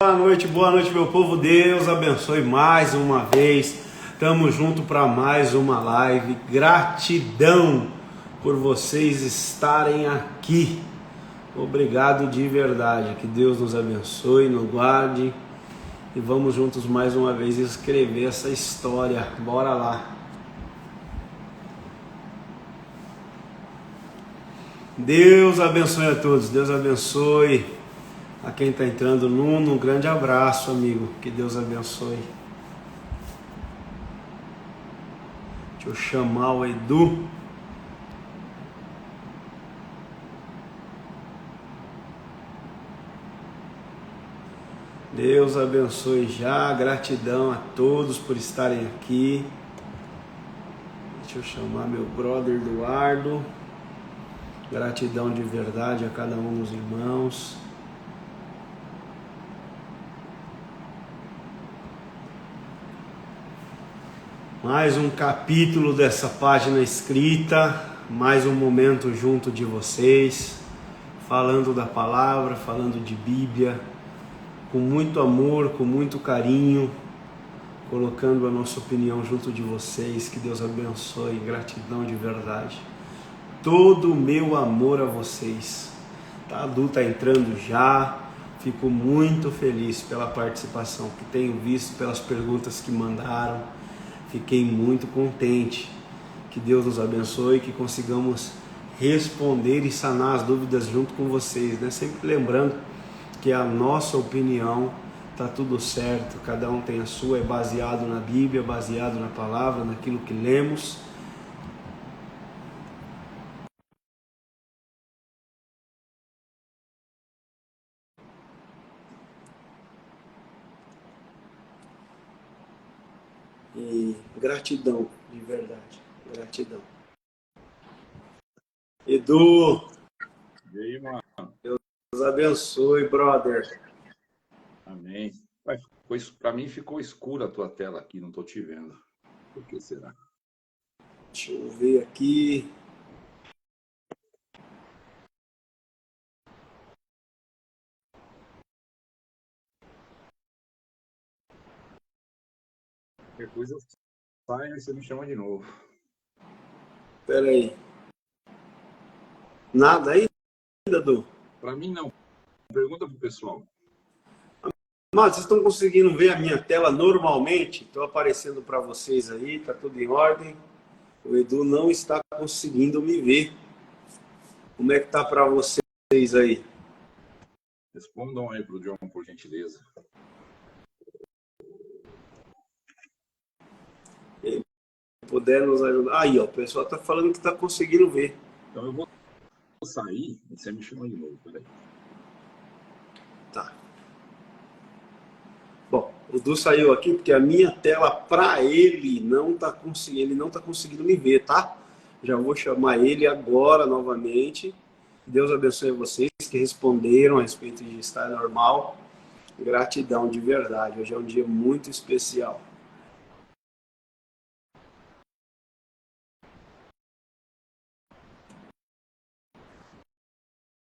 Boa noite, meu povo. Deus abençoe mais uma vez. Tamo junto para mais uma live. Gratidão por vocês estarem aqui. Obrigado de verdade. Que Deus nos abençoe, nos guarde. E vamos juntos mais uma vez escrever essa história. Bora lá. Deus abençoe a todos. Deus abençoe. A quem está entrando, Nuno, um grande abraço, amigo. Que Deus abençoe. Deixa eu chamar o Edu. Deus abençoe já. Gratidão a todos por estarem aqui. Deixa eu chamar meu brother Eduardo. Gratidão de verdade a cada um dos irmãos. Mais um capítulo dessa página escrita, mais um momento junto de vocês, falando da palavra, falando de Bíblia, com muito amor, com muito carinho, colocando a nossa opinião junto de vocês. Que Deus abençoe, gratidão de verdade. Todo o meu amor a vocês. A Adu está entrando já, fico muito feliz pela participação que tenho visto, pelas perguntas que mandaram. Fiquei muito contente. Que Deus nos abençoe, que consigamos responder e sanar as dúvidas junto com vocês, né? Sempre lembrando que a nossa opinião está tudo certo, cada um tem a sua, é baseado na Bíblia, baseado na palavra, naquilo que lemos. E gratidão, de verdade, gratidão. Edu, E aí, mano? Deus abençoe, brother. Amém. Pra mim ficou escura a tua tela aqui, não tô te vendo. Por que será? Deixa eu ver aqui. Qualquer coisa sai e você me chama de novo. Espera aí. Nada aí, Edu? Pra mim não. Pergunta pro pessoal. Mas vocês estão conseguindo ver a minha tela normalmente? Estou aparecendo para vocês aí, tá tudo em ordem. O Edu não está conseguindo me ver. Como é que tá para vocês aí? Respondam aí pro John, por gentileza. Se puder nos ajudar. Aí, ó, o pessoal tá falando que tá conseguindo ver. Então eu vou sair e você me chama de novo, peraí. Tá. Bom, o Edu saiu aqui porque a minha tela para ele não tá conseguindo me ver, tá? Já vou chamar ele agora novamente. Deus abençoe vocês que responderam a respeito de estar normal. Gratidão de verdade. Hoje é um dia muito especial.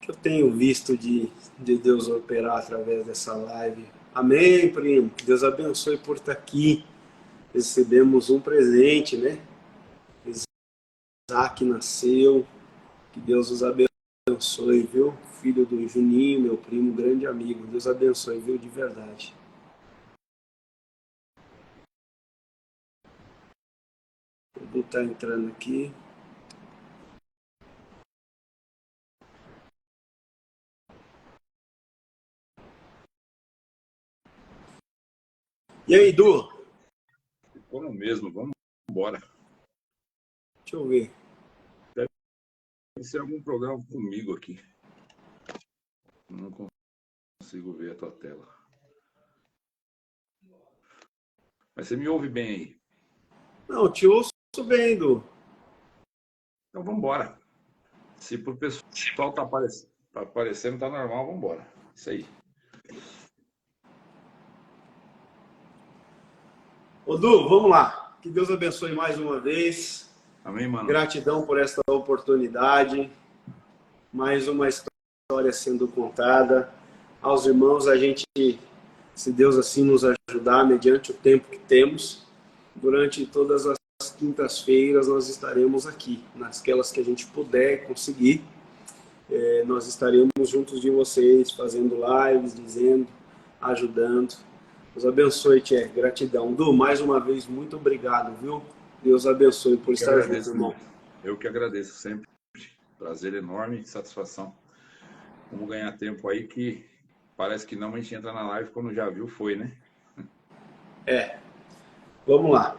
Que eu tenho visto de Deus operar através dessa live. Amém, primo. Que Deus abençoe por estar aqui. Recebemos um presente, né? Isaac nasceu. Que Deus os abençoe, viu? Filho do Juninho, meu primo, grande amigo. Deus abençoe, viu? De verdade. O Edu tá entrando aqui. E aí, Edu? Ficou no mesmo, vamos embora. Deixa eu ver. Deve ser algum programa comigo aqui. Não consigo ver a tua tela. Mas você me ouve bem aí? Não, te ouço bem, Edu. Então vamos embora. Se pro pessoal tá aparecendo, tá normal, vamos embora. Isso aí. Ô, Edu, vamos lá. Que Deus abençoe mais uma vez. Amém, mano? Gratidão por esta oportunidade. Mais uma história sendo contada. Aos irmãos, a gente se Deus assim nos ajudar, mediante o tempo que temos, durante todas as quintas-feiras nós estaremos aqui, nasquelas que a gente puder conseguir, nós estaremos juntos de vocês, fazendo lives, dizendo, ajudando. Deus abençoe, Tchê. Gratidão. Du, mais uma vez, muito obrigado, viu? Deus abençoe por estar junto, irmão. Eu que agradeço sempre. Prazer enorme, satisfação. Vamos ganhar tempo aí que parece que não, a gente entra na live quando já viu, foi, né? Vamos lá.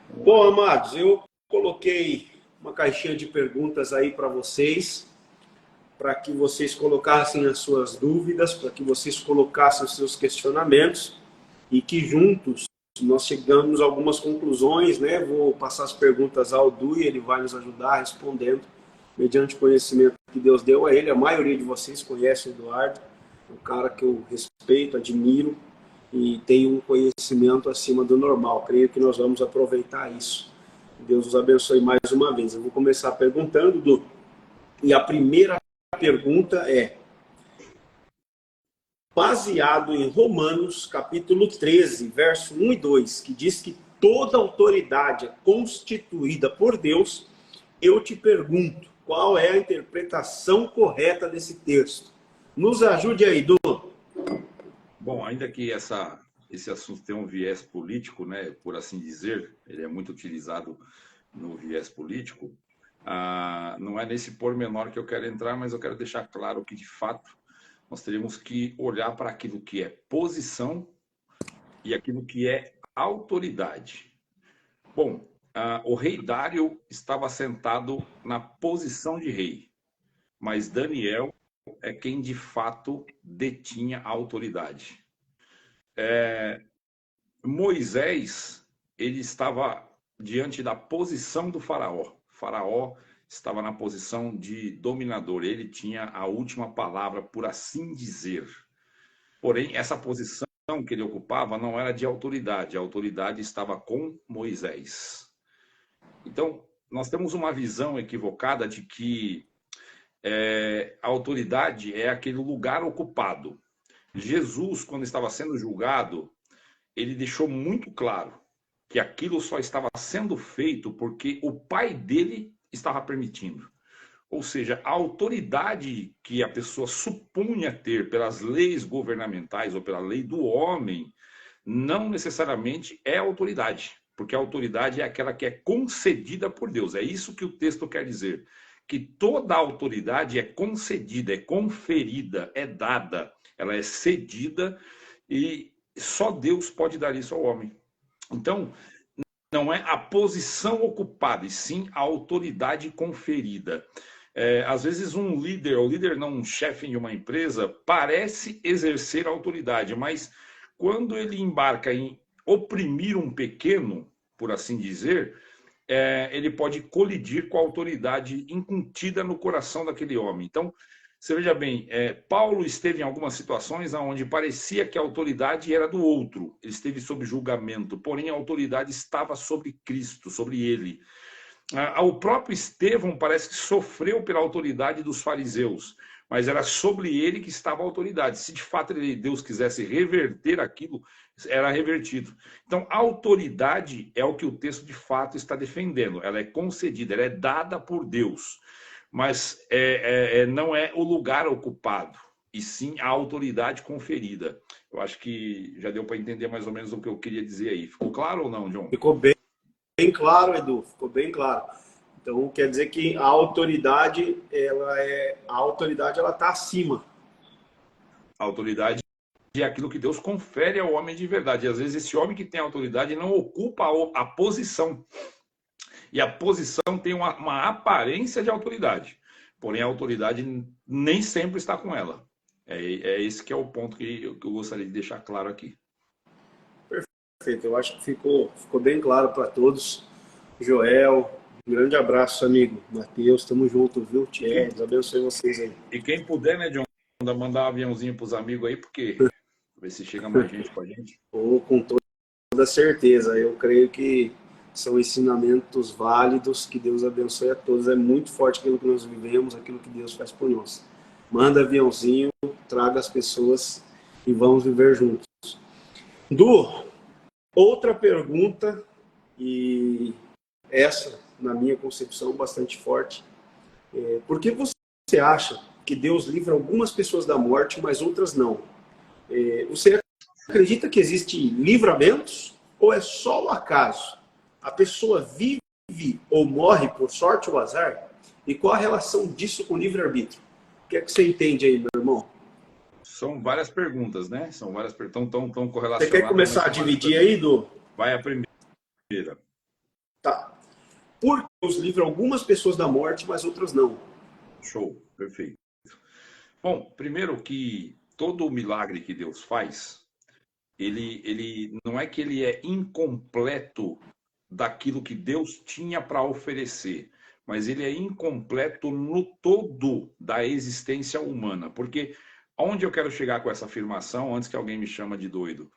Bom, amados, eu coloquei uma caixinha de perguntas aí para vocês, para que vocês colocassem as suas dúvidas, para que vocês colocassem os seus questionamentos e que juntos nós chegamos a algumas conclusões, né? Vou passar as perguntas ao Du e ele vai nos ajudar respondendo, mediante o conhecimento que Deus deu a ele. A maioria de vocês conhece o Eduardo, um cara que eu respeito, admiro e tem um conhecimento acima do normal. Creio que nós vamos aproveitar isso. Deus os abençoe mais uma vez. Eu vou começar perguntando, Du, e a primeira pergunta é: baseado em Romanos, capítulo 13, verso 1 e 2, que diz que toda autoridade é constituída por Deus, eu te pergunto, qual é a interpretação correta desse texto? Nos ajude aí, Du. Bom, ainda que esse assunto tem um viés político, né, por assim dizer, ele é muito utilizado no viés político, não é nesse pormenor que eu quero entrar, mas eu quero deixar claro que, de fato, nós teríamos que olhar para aquilo que é posição e aquilo que é autoridade. Bom, o rei Dário estava sentado na posição de rei, mas Daniel é quem de fato detinha a autoridade. Moisés, ele estava diante da posição do faraó. Faraó estava na posição de dominador, ele tinha a última palavra, por assim dizer. Porém, essa posição que ele ocupava não era de autoridade, a autoridade estava com Moisés. Então, nós temos uma visão equivocada de que a autoridade é aquele lugar ocupado. Jesus, quando estava sendo julgado, ele deixou muito claro que aquilo só estava sendo feito porque o pai dele estava permitindo. Ou seja, a autoridade que a pessoa supunha ter pelas leis governamentais ou pela lei do homem, não necessariamente é autoridade, porque a autoridade é aquela que é concedida por Deus. É isso que o texto quer dizer, que toda autoridade é concedida, é conferida, é dada, ela é cedida e só Deus pode dar isso ao homem. Então, não é a posição ocupada, e sim a autoridade conferida. Às vezes um líder, ou líder não, um chefe de uma empresa, parece exercer autoridade, mas quando ele embarca em oprimir um pequeno, por assim dizer, ele pode colidir com a autoridade incutida no coração daquele homem. Então, você veja bem, Paulo esteve em algumas situações onde parecia que a autoridade era do outro, ele esteve sob julgamento, porém a autoridade estava sobre Cristo, sobre ele. O próprio Estevão parece que sofreu pela autoridade dos fariseus, mas era sobre ele que estava a autoridade. Se de fato Deus quisesse reverter aquilo, era revertido. Então, a autoridade é o que o texto de fato está defendendo. Ela é concedida, ela é dada por Deus. Mas não é o lugar ocupado, e sim a autoridade conferida. Eu acho que já deu para entender mais ou menos o que eu queria dizer aí. Ficou claro ou não, John? Ficou bem claro, Edu, ficou bem claro. Então, quer dizer que a autoridade, ela está acima. A autoridade é aquilo que Deus confere ao homem de verdade. E às vezes esse homem que tem autoridade não ocupa a posição. E a posição tem uma aparência de autoridade. Porém, a autoridade nem sempre está com ela. Esse que é o ponto que eu gostaria de deixar claro aqui. Perfeito. Eu acho que ficou bem claro para todos. Joel, um grande abraço, amigo. Matheus, tamo junto, viu? Tchê, Deus abençoe vocês aí. E quem puder, né, John, mandar um aviãozinho para os amigos aí, porque ver se chega mais gente com a gente. Com toda certeza. Eu creio que são ensinamentos válidos, que Deus abençoe a todos. É muito forte aquilo que nós vivemos, aquilo que Deus faz por nós. Manda aviãozinho, traga as pessoas e vamos viver juntos. Du, outra pergunta, e essa, na minha concepção, bastante forte. Por que você acha que Deus livra algumas pessoas da morte, mas outras não? Você acredita que existem livramentos ou é só o acaso? A pessoa vive ou morre por sorte ou azar? E qual a relação disso com o livre-arbítrio? O que é que você entende aí, meu irmão? São várias perguntas, né? São várias perguntas tão Você quer correlacionadas, mas começar a são várias dividir aí, perguntas. Du? Vai a primeira. Tá. Por que Deus livra algumas pessoas da morte, mas outras não? Show, perfeito. Bom, primeiro que todo o milagre que Deus faz, ele não é que ele é incompleto daquilo que Deus tinha para oferecer, mas ele é incompleto no todo da existência humana. Porque onde eu quero chegar com essa afirmação, antes que alguém me chama de doido,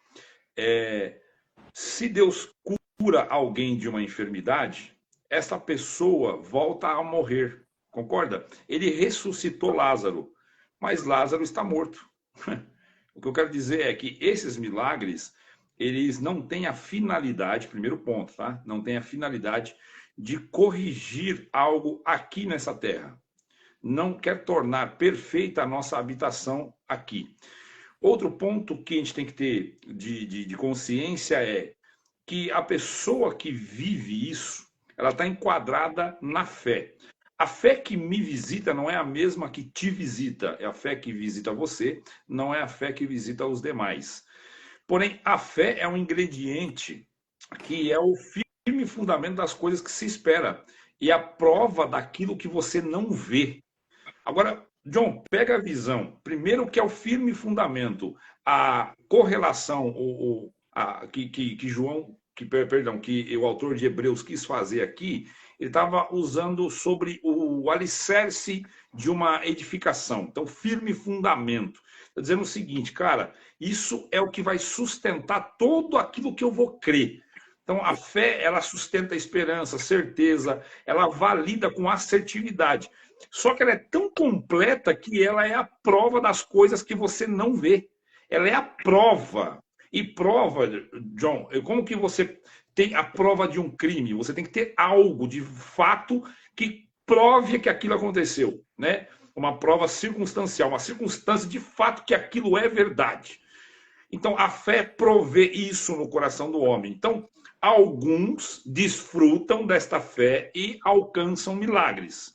se Deus cura alguém de uma enfermidade, essa pessoa volta a morrer. Concorda? Ele ressuscitou Lázaro, mas Lázaro está morto. O que eu quero dizer é que esses milagres, eles não têm a finalidade, primeiro ponto, tá? Não têm a finalidade de corrigir algo aqui nessa terra. Não quer tornar perfeita a nossa habitação aqui. Outro ponto que a gente tem que ter de consciência é que a pessoa que vive isso, ela está enquadrada na fé. A fé que me visita não é a mesma que te visita. É a fé que visita você, não é a fé que visita os demais. Porém, a fé é um ingrediente que é o firme fundamento das coisas que se espera e a prova daquilo que você não vê. Agora, John, pega a visão. Primeiro, que é o firme fundamento, a correlação que João, perdão, que o autor de Hebreus quis fazer aqui, ele estava usando sobre o alicerce de uma edificação. Então, firme fundamento. Está dizendo o seguinte, cara, isso é o que vai sustentar todo aquilo que eu vou crer. Então, a fé, ela sustenta a esperança, a certeza, ela valida com assertividade. Só que ela é tão completa que ela é a prova das coisas que você não vê. Ela é a prova. E prova, John, como que você tem a prova de um crime? Você tem que ter algo de fato que prove que aquilo aconteceu, né? Uma prova circunstancial, uma circunstância de fato que aquilo é verdade. Então, a fé provê isso no coração do homem. Então, alguns desfrutam desta fé e alcançam milagres.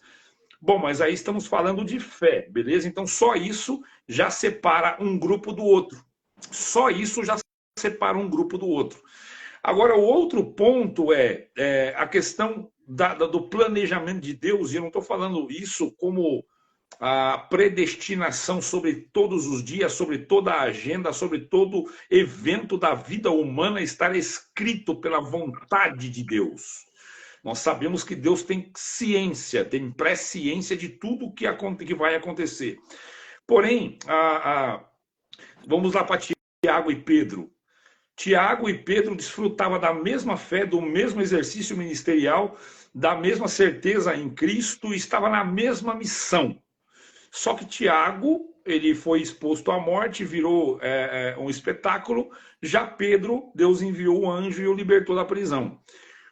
Bom, mas aí estamos falando de fé, beleza? Então, só isso já separa um grupo do outro. Só isso já separa um grupo do outro. Agora, o outro ponto é a questão do planejamento de Deus, e eu não estou falando isso como a predestinação sobre todos os dias, sobre toda a agenda, sobre todo evento da vida humana estar escrito pela vontade de Deus. Nós sabemos que Deus tem ciência, tem presciência de tudo que vai acontecer. Porém, vamos lá para Tiago e Pedro. Tiago e Pedro desfrutavam da mesma fé, do mesmo exercício ministerial, da mesma certeza em Cristo, e estava na mesma missão. Só que Tiago, ele foi exposto à morte, virou um espetáculo. Já Pedro, Deus enviou o anjo e o libertou da prisão.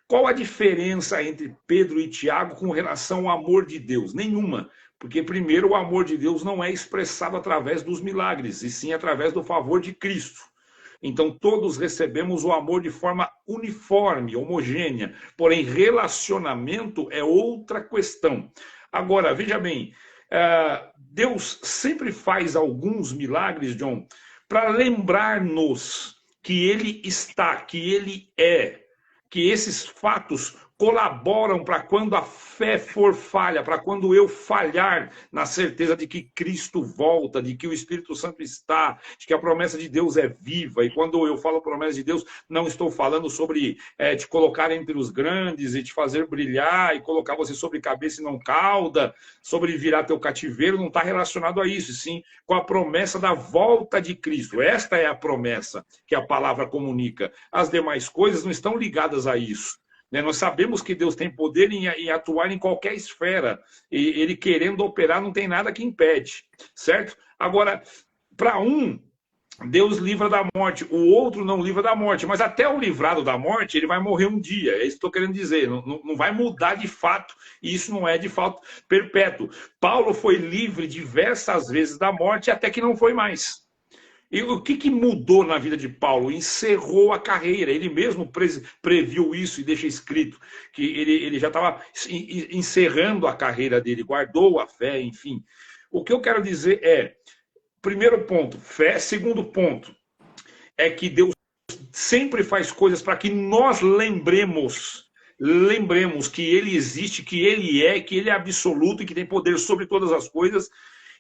Qual a diferença entre Pedro e Tiago com relação ao amor de Deus? Nenhuma. Porque, primeiro, o amor de Deus não é expressado através dos milagres, e sim através do favor de Cristo. Então, todos recebemos o amor de forma uniforme, homogênea. Porém, relacionamento é outra questão. Agora, veja bem, Deus sempre faz alguns milagres, John, para lembrar-nos que Ele está, que Ele é, que esses fatos colaboram para quando a fé for falha, para quando eu falhar na certeza de que Cristo volta, de que o Espírito Santo está, de que a promessa de Deus é viva. E quando eu falo promessa de Deus, não estou falando sobre te colocar entre os grandes e te fazer brilhar e colocar você sobre cabeça e não cauda, sobre virar teu cativeiro, não está relacionado a isso, sim com a promessa da volta de Cristo. Esta é a promessa que a palavra comunica. As demais coisas não estão ligadas a isso. Nós sabemos que Deus tem poder em atuar em qualquer esfera. E Ele querendo operar, não tem nada que impede. Certo? Agora, para um, Deus livra da morte, o outro não livra da morte, mas até o livrado da morte, ele vai morrer um dia, é isso que estou querendo dizer, não vai mudar de fato, e isso não é de fato perpétuo. Paulo foi livre diversas vezes da morte, até que não foi mais. E o que mudou na vida de Paulo? Encerrou a carreira, ele mesmo previu isso e deixa escrito, que ele já estava encerrando a carreira dele, guardou a fé, enfim. O que eu quero dizer é, primeiro ponto, fé. Segundo ponto, é que Deus sempre faz coisas para que nós lembremos que Ele existe, que Ele é absoluto e que tem poder sobre todas as coisas.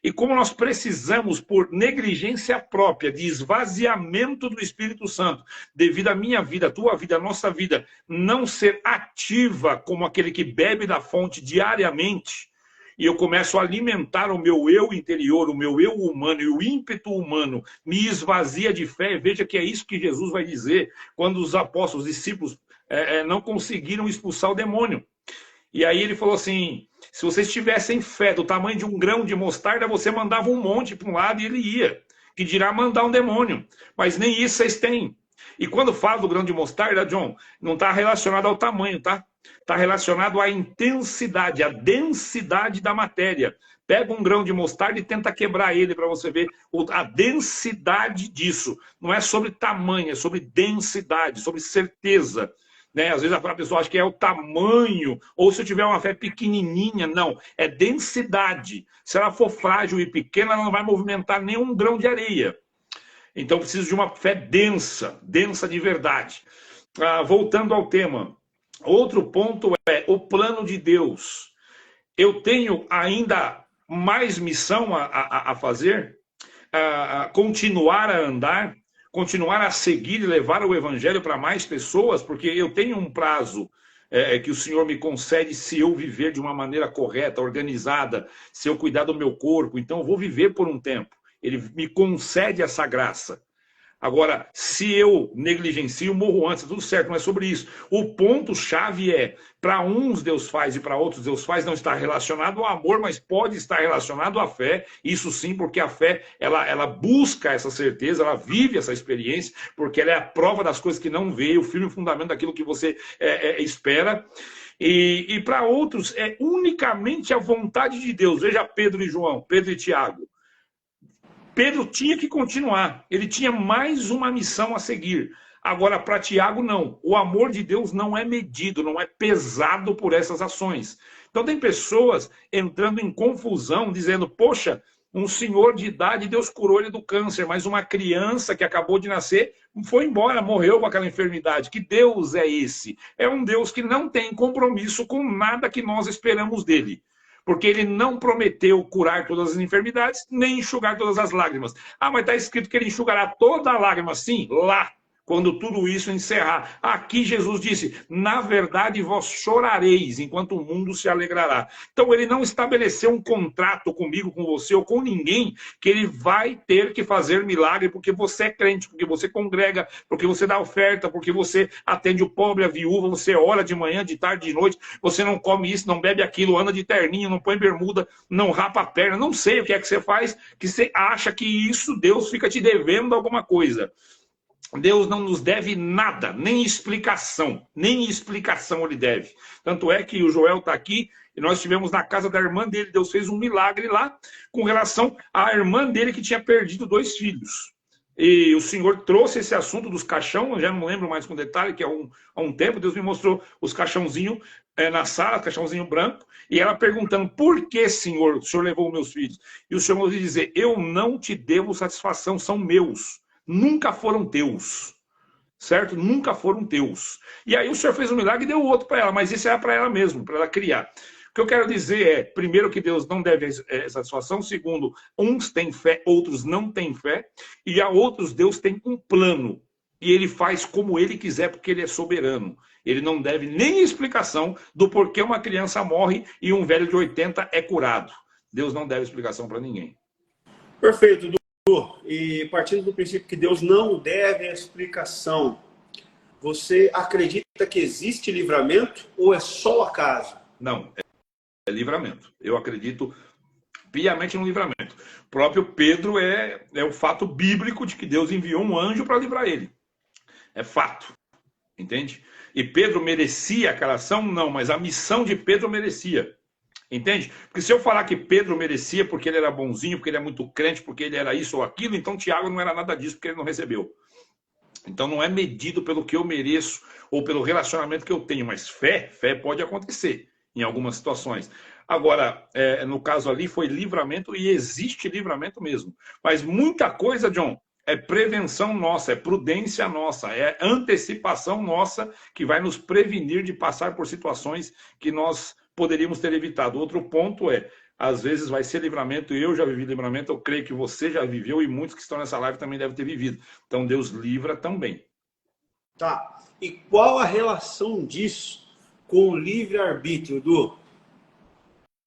E como nós precisamos, por negligência própria, de esvaziamento do Espírito Santo, devido à minha vida, à tua vida, à nossa vida, não ser ativa como aquele que bebe da fonte diariamente, e eu começo a alimentar o meu eu interior, o meu eu humano, e o ímpeto humano me esvazia de fé. Veja que é isso que Jesus vai dizer quando os apóstolos, os discípulos, não conseguiram expulsar o demônio. E aí ele falou assim, se vocês tivessem fé do tamanho de um grão de mostarda, você mandava um monte para um lado e ele ia. Que dirá mandar um demônio. Mas nem isso vocês têm. E quando fala do grão de mostarda, John, não está relacionado ao tamanho, tá? Está relacionado à intensidade, à densidade da matéria. Pega um grão de mostarda e tenta quebrar ele para você ver a densidade disso. Não é sobre tamanho, é sobre densidade, sobre certeza. Né? Às vezes a pessoa acha que é o tamanho, ou se eu tiver uma fé pequenininha, não. É densidade. Se ela for frágil e pequena, ela não vai movimentar nenhum grão de areia. Então preciso de uma fé densa, densa de verdade. Voltando ao tema, outro ponto é o plano de Deus. Eu tenho ainda mais missão a fazer, a continuar a andar, continuar a seguir e levar o evangelho para mais pessoas, porque eu tenho um prazo que o Senhor me concede se eu viver de uma maneira correta, organizada, se eu cuidar do meu corpo. Então eu vou viver por um tempo. Ele me concede essa graça. Agora, se eu negligencio, morro antes, tudo certo, não é sobre isso. O ponto-chave é, para uns Deus faz e para outros Deus faz, não está relacionado ao amor, mas pode estar relacionado à fé. Isso sim, porque a fé, ela busca essa certeza, ela vive essa experiência, porque ela é a prova das coisas que não vê, o firme fundamento daquilo que você espera. E para outros, é unicamente a vontade de Deus. Veja Pedro e João, Pedro e Tiago. Pedro tinha que continuar, ele tinha mais uma missão a seguir. Agora, para Tiago, não. O amor de Deus não é medido, não é pesado por essas ações. Então, tem pessoas entrando em confusão, dizendo, poxa, um senhor de idade, Deus curou ele do câncer, mas uma criança que acabou de nascer foi embora, morreu com aquela enfermidade. Que Deus é esse? É um Deus que não tem compromisso com nada que nós esperamos dele. Porque ele não prometeu curar todas as enfermidades, nem enxugar todas as lágrimas. Ah, mas está escrito que ele enxugará toda a lágrima, sim, lá, quando tudo isso encerrar. Aqui Jesus disse, na verdade vós chorareis, enquanto o mundo se alegrará. Então ele não estabeleceu um contrato comigo, com você ou com ninguém, que ele vai ter que fazer milagre porque você é crente, porque você congrega, porque você dá oferta, porque você atende o pobre, a viúva, você ora de manhã, de tarde, de noite, você não come isso, não bebe aquilo, anda de terninho, não põe bermuda, não rapa a perna, não sei o que é que você faz, que você acha que isso Deus fica te devendo alguma coisa. Deus não nos deve nada, nem explicação ele deve. Tanto é que o Joel está aqui, e nós estivemos na casa da irmã dele, Deus fez um milagre lá, com relação à irmã dele que tinha perdido 2 filhos. E o Senhor trouxe esse assunto dos caixão, eu já não lembro mais com detalhe, que há um tempo, Deus me mostrou os caixãozinhos na sala, caixãozinho branco, e ela perguntando, por que, Senhor, o Senhor levou meus filhos? E o Senhor me dizer, eu não te devo satisfação, são meus. Nunca foram teus, certo? Nunca foram teus. E aí o Senhor fez um milagre e deu outro para ela, mas isso era para ela mesmo, para ela criar. O que eu quero dizer é, primeiro, que Deus não deve satisfação, segundo, uns têm fé, outros não têm fé, e a outros Deus tem um plano, e ele faz como ele quiser, porque ele é soberano. Ele não deve nem explicação do porquê uma criança morre e um velho de 80 é curado. Deus não deve explicação para ninguém. Perfeito, e partindo do princípio que Deus não deve a explicação, você acredita que existe livramento ou é só acaso? Não, é livramento. Eu acredito Piamente no livramento. O próprio Pedro é o fato bíblico de que Deus enviou um anjo para livrar ele. É fato, entende? E Pedro merecia aquela ação? Não, mas a missão de Pedro merecia. Entende? Porque se eu falar que Pedro merecia porque ele era bonzinho, porque ele é muito crente, porque ele era isso ou aquilo, então Tiago não era nada disso porque ele não recebeu. Então não é medido pelo que eu mereço ou pelo relacionamento que eu tenho, mas fé pode acontecer em algumas situações. Agora, no caso ali foi livramento e existe livramento mesmo. Mas muita coisa, John, é prevenção nossa, é prudência nossa, é antecipação nossa que vai nos prevenir de passar por situações que nós poderíamos ter evitado. Outro ponto às vezes vai ser livramento, eu já vivi livramento, eu creio que você já viveu e muitos que estão nessa live também devem ter vivido. Então Deus livra também. Tá. E qual a relação disso com o livre-arbítrio, Du?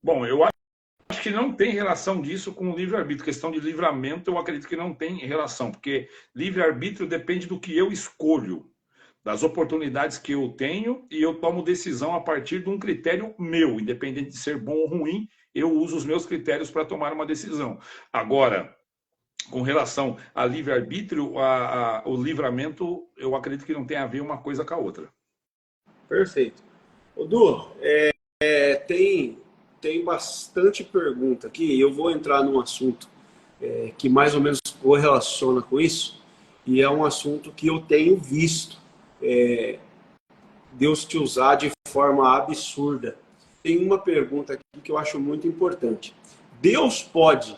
Bom, eu acho que não tem relação disso com o livre-arbítrio. Questão de livramento, eu acredito que não tem relação, porque livre-arbítrio depende do que eu escolho, das oportunidades que eu tenho, e eu tomo decisão a partir de um critério meu, independente de ser bom ou ruim, eu uso os meus critérios para tomar uma decisão. Agora, com relação a livre-arbítrio, o livramento, eu acredito que não tem a ver uma coisa com a outra. Perfeito. Ô, Du, tem bastante pergunta aqui, e eu vou entrar num assunto que mais ou menos correlaciona com isso, e é um assunto que eu tenho visto Deus te usar de forma absurda. Tem uma pergunta aqui que eu acho muito importante. Deus pode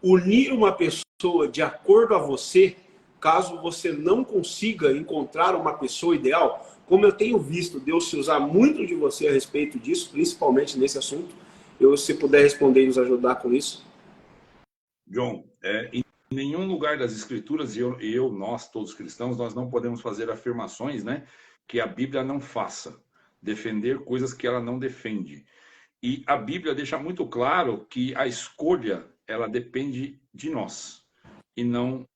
unir uma pessoa de acordo a você, caso você não consiga encontrar uma pessoa ideal? Como eu tenho visto Deus se usar muito de você a respeito disso, principalmente nesse assunto, se puder responder e nos ajudar com isso. John, em nenhum lugar das Escrituras, nós, todos cristãos, nós não podemos fazer afirmações, né, que a Bíblia não faça, defender coisas que ela não defende. E a Bíblia deixa muito claro que a escolha, ela depende de nós e não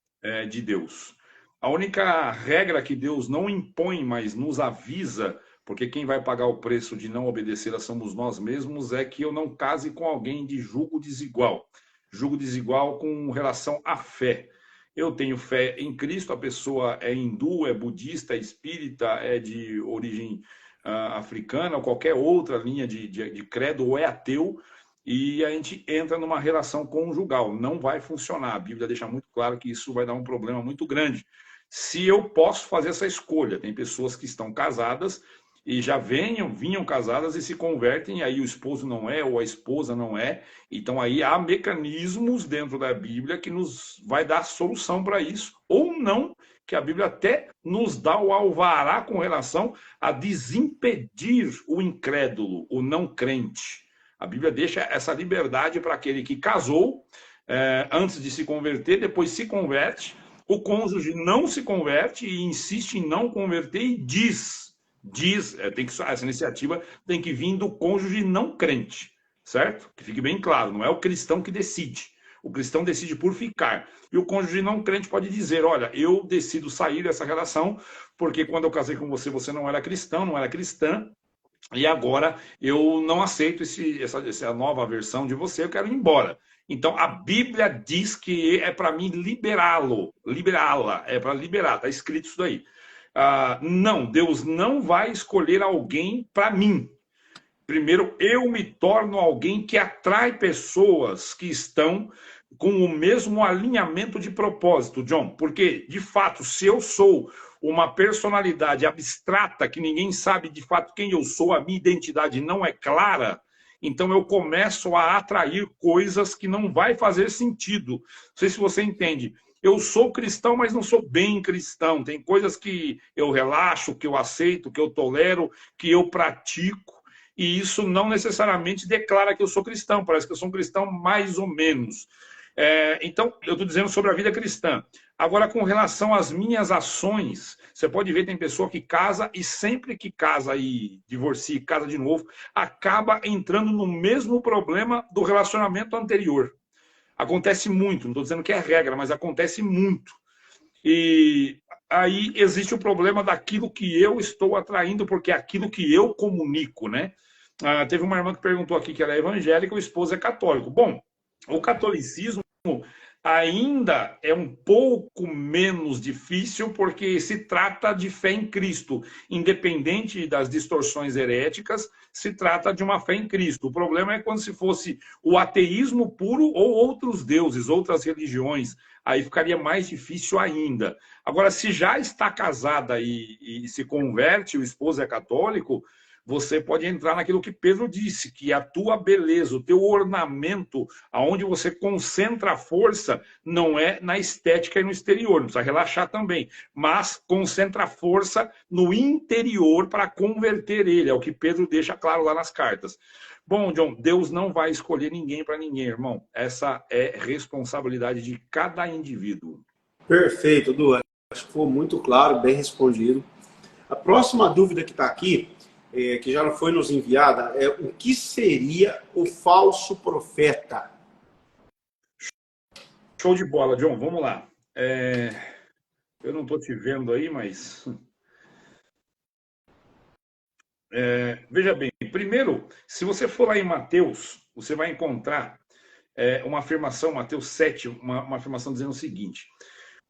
de Deus. A única regra que Deus não impõe, mas nos avisa, porque quem vai pagar o preço de não obedecer somos nós mesmos, é que eu não case com alguém de julgo desigual. Julgo desigual com relação à fé. Eu tenho fé em Cristo, a pessoa é hindu, é budista, é espírita, é de origem africana, ou qualquer outra linha de credo, ou é ateu, e a gente entra numa relação conjugal. Não vai funcionar. A Bíblia deixa muito claro que isso vai dar um problema muito grande. Se eu posso fazer essa escolha, tem pessoas que estão casadas e já vinham casadas e se convertem, e aí o esposo não é, ou a esposa não é. Então aí há mecanismos dentro da Bíblia que nos vai dar solução para isso, ou não, que a Bíblia até nos dá o alvará com relação a desimpedir o incrédulo, o não crente. A Bíblia deixa essa liberdade para aquele que casou antes de se converter, depois se converte, o cônjuge não se converte e insiste em não converter e diz, essa iniciativa tem que vir do cônjuge não crente, certo? Que fique bem claro, não é o cristão que decide. O cristão decide por ficar. E o cônjuge não crente pode dizer, olha, eu decido sair dessa relação porque quando eu casei com você, você não era cristão, não era cristã, e agora eu não aceito essa nova versão de você, eu quero ir embora. Então a Bíblia diz que é para mim liberá-la, é para liberar, está escrito isso daí. Não, Deus não vai escolher alguém para mim. Primeiro, eu me torno alguém que atrai pessoas que estão com o mesmo alinhamento de propósito, John. Porque, de fato, se eu sou uma personalidade abstrata, que ninguém sabe de fato quem eu sou, a minha identidade não é clara, então eu começo a atrair coisas que não vai fazer sentido. Não sei se você entende. Eu sou cristão, mas não sou bem cristão. Tem coisas que eu relaxo, que eu aceito, que eu tolero, que eu pratico. E isso não necessariamente declara que eu sou cristão. Parece que eu sou um cristão mais ou menos. Então, eu estou dizendo sobre a vida cristã. Agora, com relação às minhas ações, você pode ver, tem pessoa que casa e sempre que casa e divorcia e casa de novo, acaba entrando no mesmo problema do relacionamento anterior. Acontece muito, não estou dizendo que é regra, mas acontece muito. E aí existe o problema daquilo que eu estou atraindo, porque é aquilo que eu comunico, né? Teve uma irmã que perguntou aqui que ela é evangélica, o esposo é católico. Bom, O catolicismo ainda é um pouco menos difícil, porque se trata de fé em Cristo. Independente das distorções heréticas, se trata de uma fé em Cristo. O problema é quando se fosse o ateísmo puro ou outros deuses, outras religiões. Aí ficaria mais difícil ainda. Agora, se já está casada e se converte, o esposo é católico, você pode entrar naquilo que Pedro disse, que a tua beleza, o teu ornamento, aonde você concentra a força, não é na estética e no exterior, não precisa relaxar também, mas concentra a força no interior para converter ele, é o que Pedro deixa claro lá nas cartas. Bom, John, Deus não vai escolher ninguém para ninguém, irmão. Essa é responsabilidade de cada indivíduo. Perfeito, Du. Acho que foi muito claro, bem respondido. A próxima dúvida que está aqui, que já foi nos enviada, é o que seria o falso profeta? Show de bola, John. Vamos lá. Eu não estou te vendo aí, mas... veja bem, primeiro, se você for lá em Mateus, você vai encontrar uma afirmação, Mateus 7, uma afirmação dizendo o seguinte: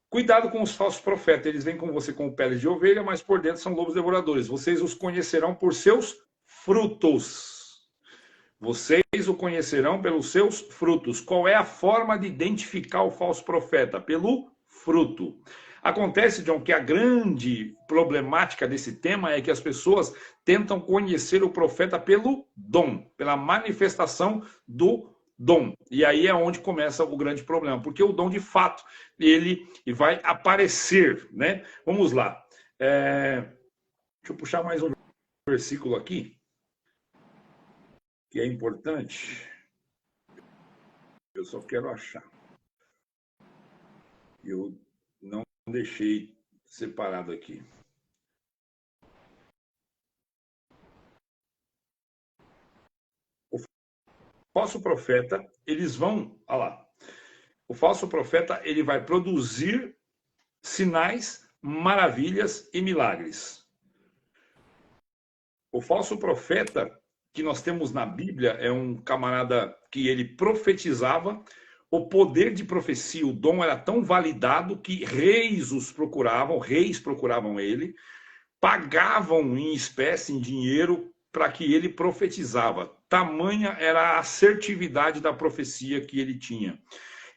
cuidado com os falsos profetas, eles vêm com você com pele de ovelha, mas por dentro são lobos devoradores. Vocês os conhecerão por seus frutos. Vocês o conhecerão pelos seus frutos. Qual é a forma de identificar o falso profeta? Pelo fruto. Acontece, John, que a grande problemática desse tema é que as pessoas tentam conhecer o profeta pelo dom, pela manifestação do dom. E aí é onde começa o grande problema, porque o dom, de fato, ele vai aparecer, né? Vamos lá. Deixa eu puxar mais um versículo aqui, que é importante. Eu só quero achar. Eu não deixei separado aqui. O falso profeta, eles vão... Olha lá. O falso profeta, ele vai produzir sinais, maravilhas e milagres. O falso profeta que nós temos na Bíblia é um camarada que ele profetizava. O poder de profecia, o dom era tão validado que reis procuravam ele, pagavam em espécie, em dinheiro, para que ele profetizava. Tamanha era a assertividade da profecia que ele tinha.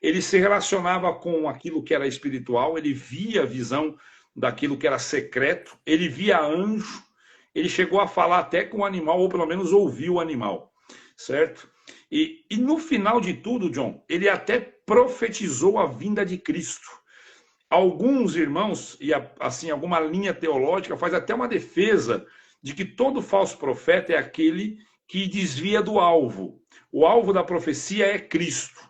Ele se relacionava com aquilo que era espiritual, ele via a visão daquilo que era secreto, ele via anjo, ele chegou a falar até com o animal, ou pelo menos ouviu o animal, certo? E no final de tudo, John, ele até profetizou a vinda de Cristo. Alguns irmãos, e assim, alguma linha teológica, faz até uma defesa de que todo falso profeta é aquele que desvia do alvo. O alvo da profecia é Cristo.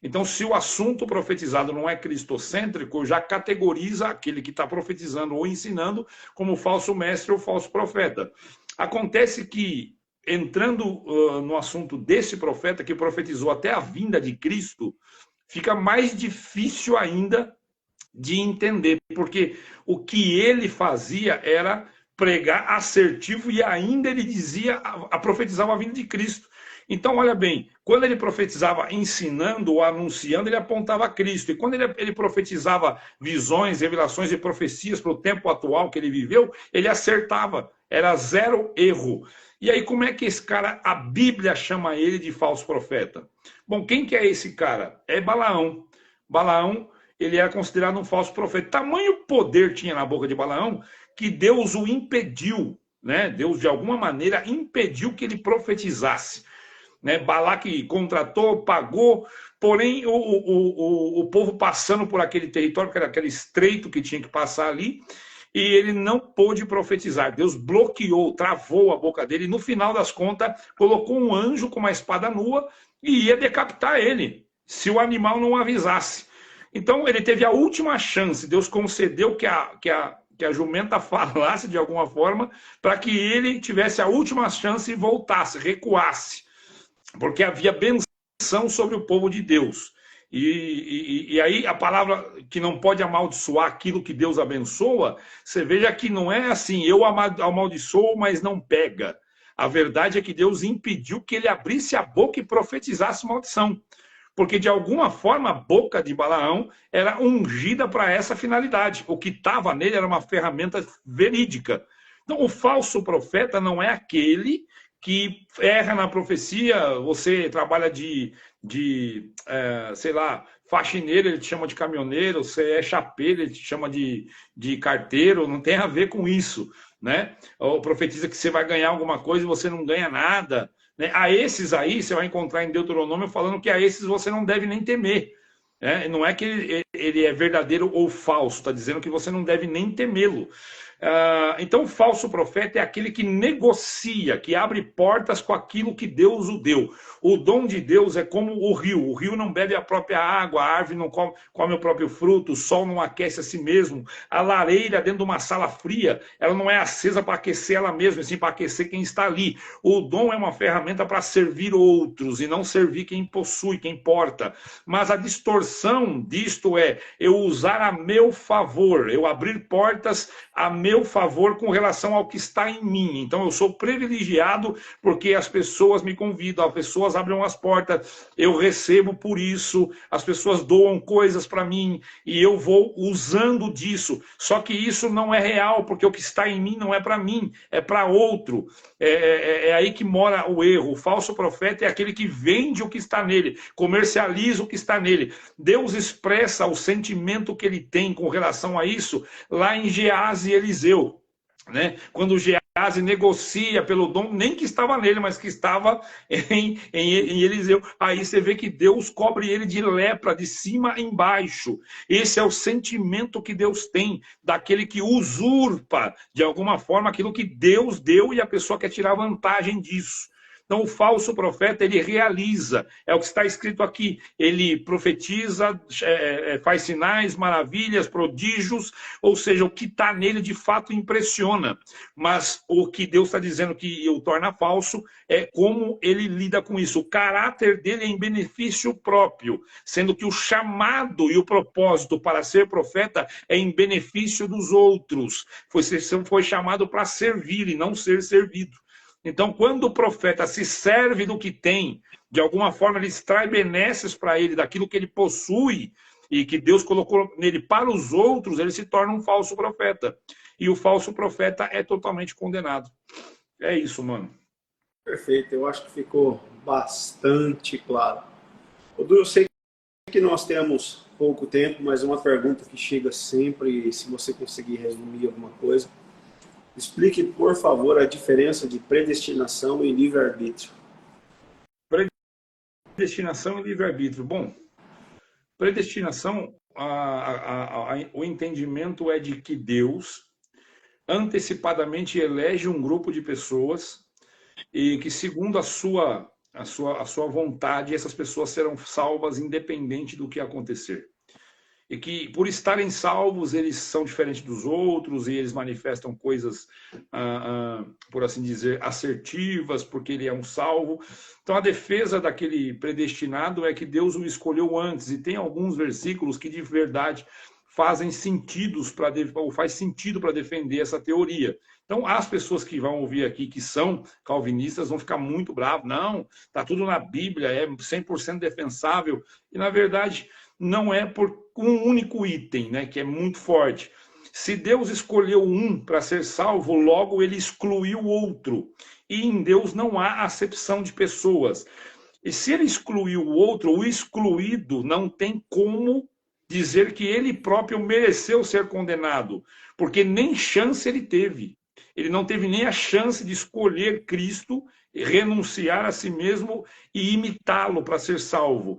Então, se o assunto profetizado não é cristocêntrico, já categoriza aquele que está profetizando ou ensinando como falso mestre ou falso profeta. Acontece que, entrando no assunto desse profeta que profetizou até a vinda de Cristo, fica mais difícil ainda de entender, porque o que ele fazia era pregar assertivo e ainda ele dizia, profetizava a vinda de Cristo. Então, olha bem, quando ele profetizava ensinando ou anunciando, ele apontava a Cristo. E quando ele profetizava visões, revelações e profecias para o tempo atual que ele viveu, ele acertava. Era zero erro. E aí, como é que esse cara, a Bíblia chama ele de falso profeta? Bom, quem que é esse cara? É Balaão. Balaão, ele era considerado um falso profeta. Tamanho poder tinha na boca de Balaão que Deus o impediu, né? Deus, de alguma maneira, impediu que ele profetizasse. Né? Balaque contratou, pagou, porém o povo passando por aquele território, que era aquele estreito que tinha que passar ali, e ele não pôde profetizar. Deus bloqueou, travou a boca dele, e no final das contas colocou um anjo com uma espada nua e ia decapitar ele, se o animal não avisasse. Então ele teve a última chance, Deus concedeu que a jumenta falasse de alguma forma, para que ele tivesse a última chance e voltasse, recuasse. Porque havia benção sobre o povo de Deus. E aí a palavra que não pode amaldiçoar aquilo que Deus abençoa, você veja que não é assim, eu amaldiçoo, mas não pega. A verdade é que Deus impediu que ele abrisse a boca e profetizasse maldição. porque de alguma forma a boca de Balaão era ungida para essa finalidade. O que estava nele era uma ferramenta verídica. Então, o falso profeta não é aquele que erra na profecia. Você trabalha sei lá, faxineiro, ele te chama de caminhoneiro. Você é chapeiro, ele te chama de carteiro. Não tem a ver com isso, né? Ou profetiza que você vai ganhar alguma coisa e você não ganha nada, né? A esses aí, você vai encontrar em Deuteronômio falando que a esses você não deve nem temer. Não é que ele é verdadeiro ou falso, está dizendo que você não deve nem temê-lo. Então, o falso profeta é aquele que negocia, que abre portas com aquilo que Deus o deu. O dom de Deus é como o rio não bebe a própria água, a árvore não come o próprio fruto, o sol não aquece a si mesmo, a lareira dentro de uma sala fria, ela não é acesa para aquecer ela mesma, sim para aquecer quem está ali. O dom é uma ferramenta para servir outros e não servir quem possui, quem porta. Mas a distorção disto é eu usar a meu favor, eu abrir portas a meu favor com relação ao que está em mim. Então eu sou privilegiado porque as pessoas me convidam, as pessoas abrem as portas, eu recebo por isso, as pessoas doam coisas para mim e eu vou usando disso. Só que isso não é real, porque o que está em mim não é para mim, é para outro. É aí que mora o erro. O falso profeta é aquele que vende o que está nele, comercializa o que está nele. Deus expressa o sentimento que ele tem com relação a isso lá em Gease e Eliseu, né? Quando Gease negocia pelo dom, nem que estava nele, mas que estava em Eliseu. Aí você vê que Deus cobre ele de lepra, de cima a embaixo. Esse é o sentimento que Deus tem, daquele que usurpa, de alguma forma, aquilo que Deus deu e a pessoa quer tirar vantagem disso. Então, o falso profeta, ele realiza, é o que está escrito aqui, ele profetiza, faz sinais, maravilhas, prodígios, ou seja, o que está nele de fato impressiona. Mas o que Deus está dizendo que o torna falso é como ele lida com isso. O caráter dele é em benefício próprio, sendo que o chamado e o propósito para ser profeta é em benefício dos outros. Foi chamado para servir e não ser servido. Então, quando o profeta se serve do que tem, de alguma forma ele extrai benesses para ele, daquilo que ele possui, e que Deus colocou nele para os outros, ele se torna um falso profeta. E o falso profeta é totalmente condenado. É isso, mano. Perfeito, eu acho que ficou bastante claro. Odu, eu sei que nós temos pouco tempo, mas uma pergunta que chega sempre, se você conseguir resumir alguma coisa. Explique, por favor, a diferença de predestinação e livre-arbítrio. Predestinação e livre-arbítrio. Bom, predestinação, o entendimento é de que Deus antecipadamente elege um grupo de pessoas e que, segundo a sua vontade, essas pessoas serão salvas independente do que acontecer. E que, por estarem salvos, eles são diferentes dos outros e eles manifestam coisas, por assim dizer, assertivas, porque ele é um salvo. Então, a defesa daquele predestinado é que Deus o escolheu antes, e tem alguns versículos que, de verdade, faz sentido para defender essa teoria. Então, as pessoas que vão ouvir aqui, que são calvinistas, vão ficar muito bravos. Não, está tudo na Bíblia, é 100% defensável. E, na verdade, não é por um único item, né, que é muito forte. Se Deus escolheu um para ser salvo, logo ele excluiu o outro. E em Deus não há acepção de pessoas. E se ele excluiu o outro, o excluído não tem como dizer que ele próprio mereceu ser condenado, porque nem chance ele teve. Ele não teve nem a chance de escolher Cristo, renunciar a si mesmo e imitá-lo para ser salvo.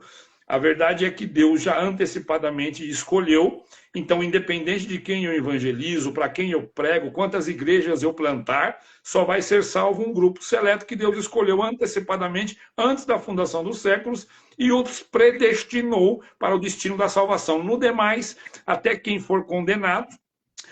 A verdade é que Deus já antecipadamente escolheu, então, independente de quem eu evangelizo, para quem eu prego, quantas igrejas eu plantar, só vai ser salvo um grupo seleto que Deus escolheu antecipadamente, antes da fundação dos séculos, e outros predestinou para o destino da salvação. No demais, até quem for condenado,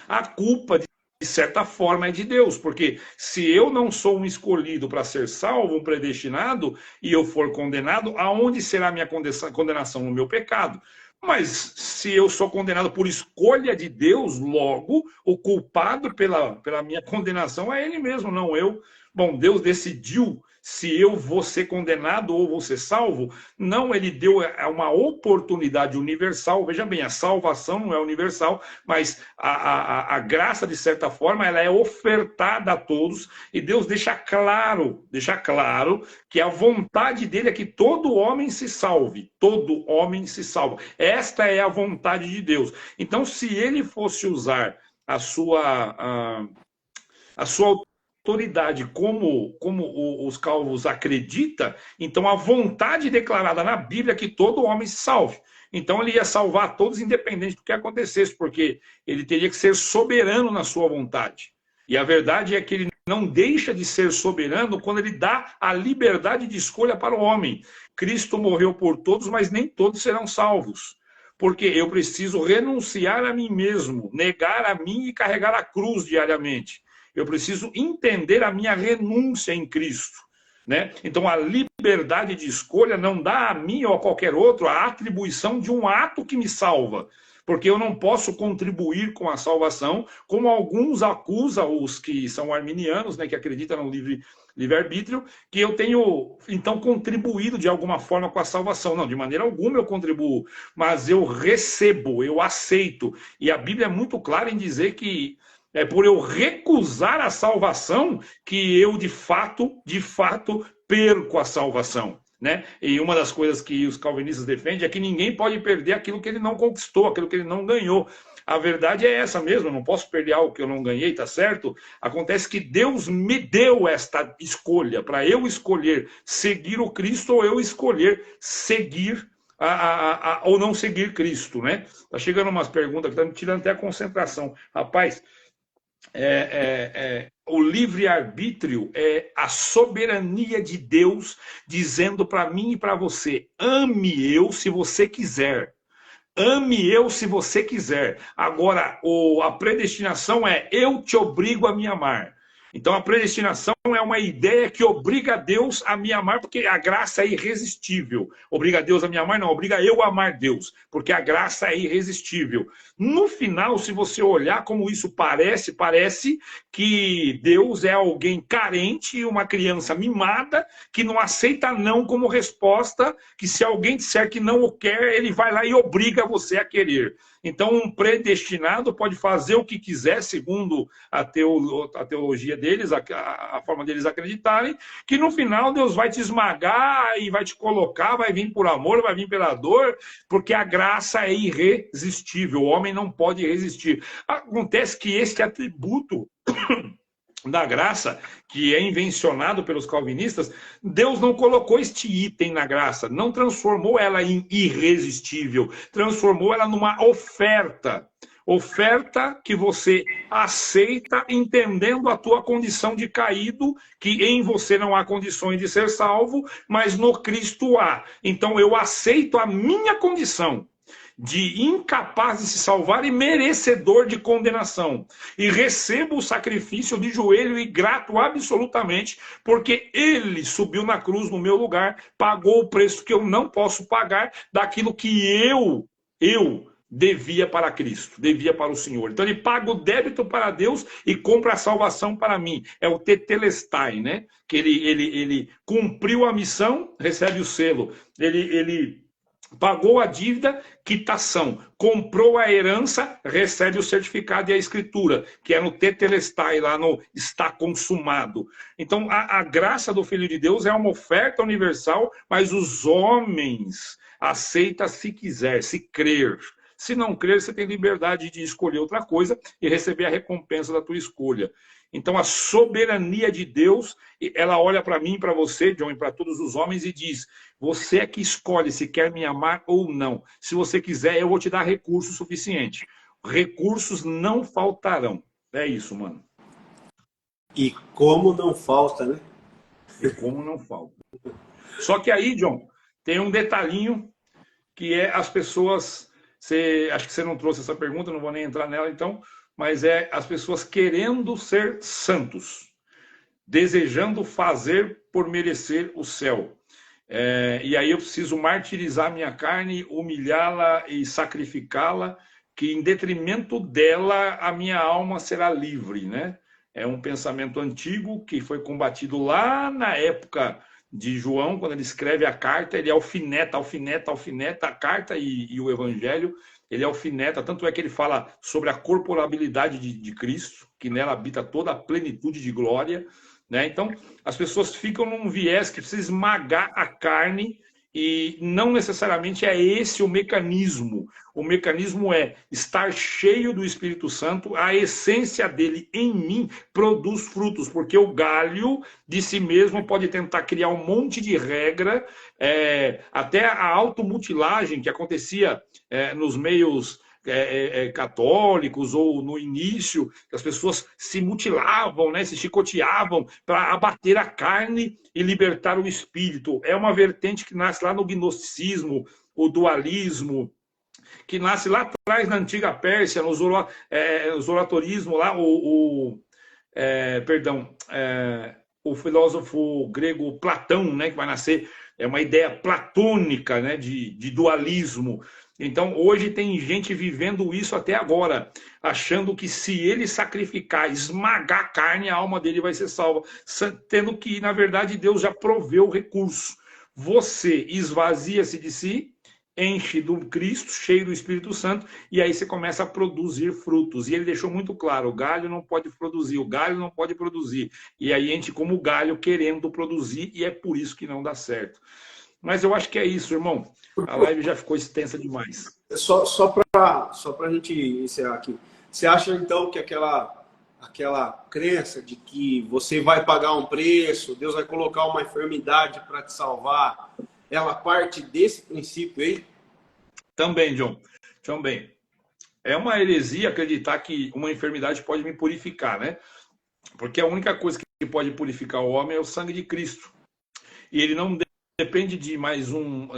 a culpa de certa forma é de Deus, porque se eu não sou um escolhido para ser salvo, um predestinado, e eu for condenado, aonde será a minha condenação? No meu pecado. Mas se eu sou condenado por escolha de Deus, logo, o culpado pela minha condenação é ele mesmo, não eu, bom, Deus decidiu se eu vou ser condenado ou vou ser salvo. Não, ele deu uma oportunidade universal. Veja bem, a salvação não é universal, mas a graça, de certa forma, ela é ofertada a todos, e Deus deixa claro que a vontade dele é que todo homem se salve. Todo homem se salva. Esta é a vontade de Deus. Então, se ele fosse usar a sua autoridade como os calvos acreditam, então a vontade declarada na Bíblia é que todo homem se salve. Então ele ia salvar todos, independente do que acontecesse, porque ele teria que ser soberano na sua vontade. E a verdade é que ele não deixa de ser soberano quando ele dá a liberdade de escolha para o homem. Cristo morreu por todos, mas nem todos serão salvos. Porque eu preciso renunciar a mim mesmo, negar a mim e carregar a cruz diariamente. Eu preciso entender a minha renúncia em Cristo, né? Então, a liberdade de escolha não dá a mim ou a qualquer outro a atribuição de um ato que me salva, porque eu não posso contribuir com a salvação, como alguns acusam, os que são arminianos, né, que acreditam no livre-arbítrio, que eu tenho, então, contribuído de alguma forma com a salvação. Não, de maneira alguma eu contribuo, mas eu recebo, eu aceito. E a Bíblia é muito clara em dizer que é por eu recusar a salvação que eu, de fato, perco a salvação, né? E uma das coisas que os calvinistas defendem é que ninguém pode perder aquilo que ele não conquistou, aquilo que ele não ganhou. A verdade é essa mesmo, eu não posso perder algo que eu não ganhei, tá certo? Acontece que Deus me deu esta escolha, para eu escolher seguir o Cristo ou eu escolher seguir ou não seguir Cristo, né? Tá chegando umas perguntas que tá me tirando até a concentração. Rapaz, o livre-arbítrio é a soberania de Deus dizendo para mim e para você: ame eu se você quiser. Ame eu se você quiser. Agora, a predestinação é: eu te obrigo a me amar. Então, a predestinação é uma ideia que obriga Deus a me amar, porque a graça é irresistível. Obriga Deus a me amar? Não, obriga eu a amar Deus, porque a graça é irresistível. No final, se você olhar como isso parece que Deus é alguém carente, uma criança mimada, que não aceita não como resposta, que se alguém disser que não o quer, ele vai lá e obriga você a querer. Então, um predestinado pode fazer o que quiser, segundo a teologia deles, a forma deles acreditarem, que no final Deus vai te esmagar e vai te colocar, vai vir por amor, vai vir pela dor, porque a graça é irresistível, o homem não pode resistir. Acontece que este atributo da graça, que é invencionado pelos calvinistas, Deus não colocou este item na graça, não transformou ela em irresistível, transformou ela numa oferta. Oferta que você aceita entendendo a tua condição de caído, que em você não há condições de ser salvo, mas no Cristo há. Então eu aceito a minha condição de incapaz de se salvar e merecedor de condenação. E recebo o sacrifício de joelho e grato absolutamente, porque ele subiu na cruz no meu lugar, pagou o preço que eu não posso pagar daquilo que eu devia para Cristo, devia para o Senhor. Então ele paga o débito para Deus e compra a salvação para mim. É o tetelestai, né? Que ele cumpriu a missão, recebe o selo. Ele pagou a dívida, quitação. Comprou a herança, recebe o certificado e a escritura, que é no tetelestai, lá no está consumado. Então, a graça do Filho de Deus é uma oferta universal, mas os homens aceitam se quiser, se crer. Se não crer, você tem liberdade de escolher outra coisa e receber a recompensa da tua escolha. Então, a soberania de Deus, ela olha para mim, para você, John, e para todos os homens e diz: você é que escolhe se quer me amar ou não. Se você quiser, eu vou te dar recurso suficiente. Recursos não faltarão. É isso, mano. E como não falta, né? E como não falta. Só que aí, John, tem um detalhinho que é as pessoas... acho que você não trouxe essa pergunta, não vou nem entrar nela então, mas é as pessoas querendo ser santos, desejando fazer por merecer o céu. E aí eu preciso martirizar minha carne, humilhá-la e sacrificá-la, que em detrimento dela a minha alma será livre, né? é um pensamento antigo que foi combatido lá na época de João, quando ele escreve a carta, ele alfineta a carta e o evangelho, ele alfineta, tanto é que ele fala sobre a corporabilidade de Cristo, que nela habita toda a plenitude de glória, né? Então, as pessoas ficam num viés que precisa esmagar a carne e não necessariamente é esse o mecanismo. O mecanismo é estar cheio do Espírito Santo, a essência dele em mim produz frutos, porque o galho de si mesmo pode tentar criar um monte de regra, até a automutilagem que acontecia nos meios católicos ou no início, que as pessoas se mutilavam, né, se chicoteavam para abater a carne e libertar o espírito. É uma vertente que nasce lá no gnosticismo, o dualismo, que nasce lá atrás na antiga Pérsia, no zoratorismo, lá, o filósofo grego Platão, né, que vai nascer, é uma ideia platônica, né, de dualismo. Então, hoje tem gente vivendo isso até agora, achando que se ele sacrificar, esmagar a carne, a alma dele vai ser salva, tendo que, na verdade, Deus já proveu o recurso. Você esvazia-se de si, enche do Cristo, cheio do Espírito Santo, e aí você começa a produzir frutos. E ele deixou muito claro, o galho não pode produzir, o galho não pode produzir. E aí a gente, como galho, querendo produzir, e é por isso que não dá certo. Mas eu acho que é isso, irmão. A live já ficou extensa demais. Só para a gente encerrar aqui. Você acha, então, que aquela crença de que você vai pagar um preço, Deus vai colocar uma enfermidade para te salvar, ela parte desse princípio aí? Também, John. Também. É uma heresia acreditar que uma enfermidade pode me purificar, né? Porque a única coisa que pode purificar o homem é o sangue de Cristo. E ele não depende de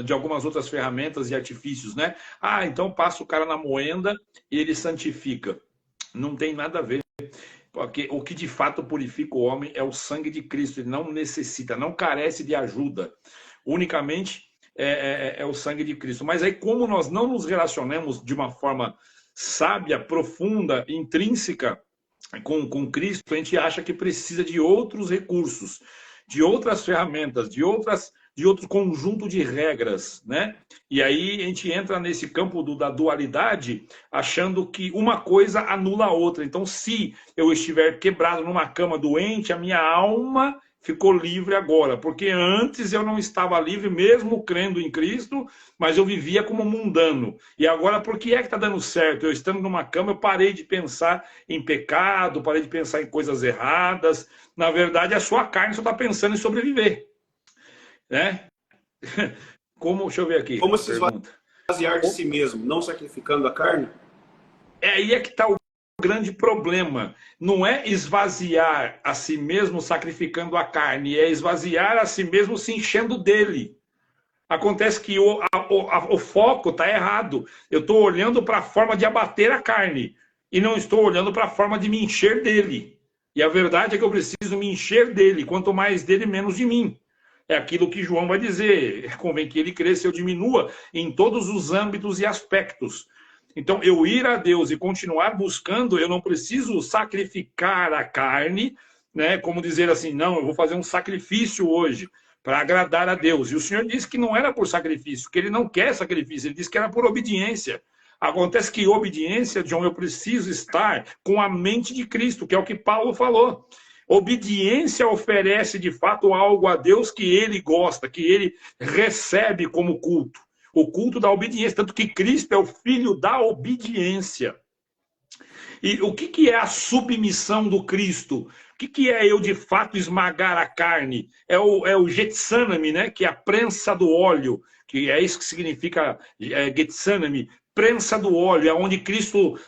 de algumas outras ferramentas e artifícios, né? Ah, então passa o cara na moenda e ele santifica. Não tem nada a ver. Porque o que de fato purifica o homem é o sangue de Cristo. Ele não necessita, não carece de ajuda. Unicamente é o sangue de Cristo. Mas aí, como nós não nos relacionamos de uma forma sábia, profunda, intrínseca com Cristo, a gente acha que precisa de outros recursos, de outras ferramentas, de outro conjunto de regras, né? E aí a gente entra nesse campo da dualidade, achando que uma coisa anula a outra. Então, se eu estiver quebrado numa cama doente, a minha alma ficou livre agora, porque antes eu não estava livre, mesmo crendo em Cristo, mas eu vivia como mundano. E agora, por que é que está dando certo? Eu estando numa cama, eu parei de pensar em pecado, parei de pensar em coisas erradas. Na verdade, a sua carne só está pensando em sobreviver. Né? Deixa eu ver aqui. Como se esvaziar de si mesmo, não sacrificando a carne? Aí é que está o grande problema. Não é esvaziar a si mesmo sacrificando a carne, é esvaziar a si mesmo se enchendo dele. Acontece que o foco está errado. Eu estou olhando para a forma de abater a carne e não estou olhando para a forma de me encher dele. E a verdade é que eu preciso me encher dele. Quanto mais dele, menos de mim. É aquilo que João vai dizer. Convém que ele cresça e eu diminua em todos os âmbitos e aspectos. Então, eu ir a Deus e continuar buscando, eu não preciso sacrificar a carne, né? Como dizer assim, não, eu vou fazer um sacrifício hoje para agradar a Deus. E o Senhor disse que não era por sacrifício, que ele não quer sacrifício, ele disse que era por obediência. Acontece que obediência, John, eu preciso estar com a mente de Cristo, que é o que Paulo falou. Obediência oferece, de fato, algo a Deus que ele gosta, que ele recebe como culto. O culto da obediência, tanto que Cristo é o filho da obediência. E o que é a submissão do Cristo? O que é eu, de fato, esmagar a carne? É o Getsemane, né? Que é a prensa do óleo, que é isso que significa Getsemane, prensa do óleo, é onde Cristo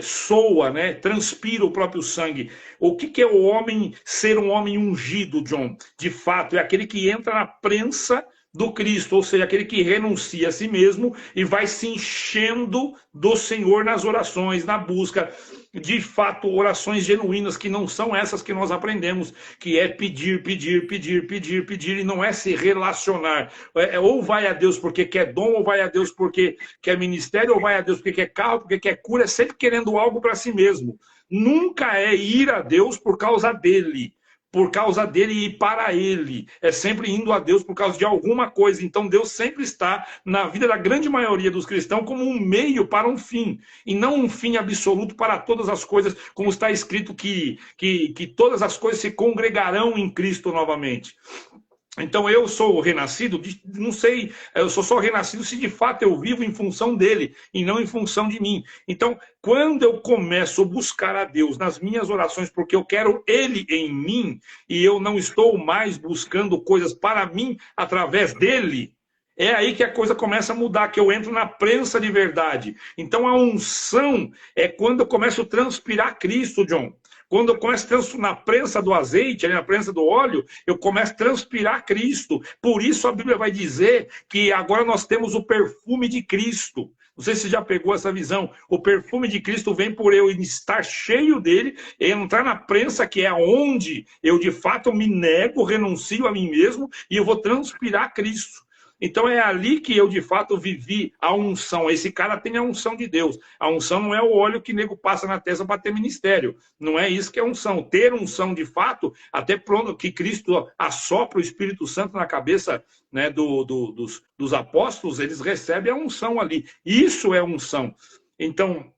soa, né? Transpira o próprio sangue. O que é o homem ser um homem ungido, John? De fato, é aquele que entra na prensa do Cristo, ou seja, aquele que renuncia a si mesmo e vai se enchendo do Senhor nas orações, na busca, de fato, orações genuínas, que não são essas que nós aprendemos, que é pedir, pedir, pedir, pedir, pedir, e não é se relacionar. Ou vai a Deus porque quer dom, ou vai a Deus porque quer ministério, ou vai a Deus porque quer carro, porque quer cura, sempre querendo algo para si mesmo. Nunca é ir a Deus por causa dele e para ele. É sempre indo a Deus por causa de alguma coisa. Então Deus sempre está na vida da grande maioria dos cristãos como um meio para um fim, e não um fim absoluto para todas as coisas, como está escrito que todas as coisas se congregarão em Cristo novamente. Então eu sou renascido, não sei, eu sou só renascido se de fato eu vivo em função dele e não em função de mim. Então, quando eu começo a buscar a Deus nas minhas orações, porque eu quero ele em mim, e eu não estou mais buscando coisas para mim através dele, é aí que a coisa começa a mudar, que eu entro na prensa de verdade. Então a unção é quando eu começo a transpirar Cristo, John. Quando eu começo na prensa do azeite, na prensa do óleo, eu começo a transpirar Cristo. Por isso a Bíblia vai dizer que agora nós temos o perfume de Cristo. Não sei se você já pegou essa visão. O perfume de Cristo vem por eu estar cheio dele, entrar na prensa, que é onde eu de fato me nego, renuncio a mim mesmo, e eu vou transpirar Cristo. Então é ali que eu de fato vivi a unção. Esse cara tem a unção de Deus. A unção não é o óleo que nego passa na testa para ter ministério. Não é isso que é unção. Ter unção de fato, até pronto que Cristo assopra o Espírito Santo na cabeça, né, dos apóstolos, eles recebem a unção ali. Isso é unção. Então,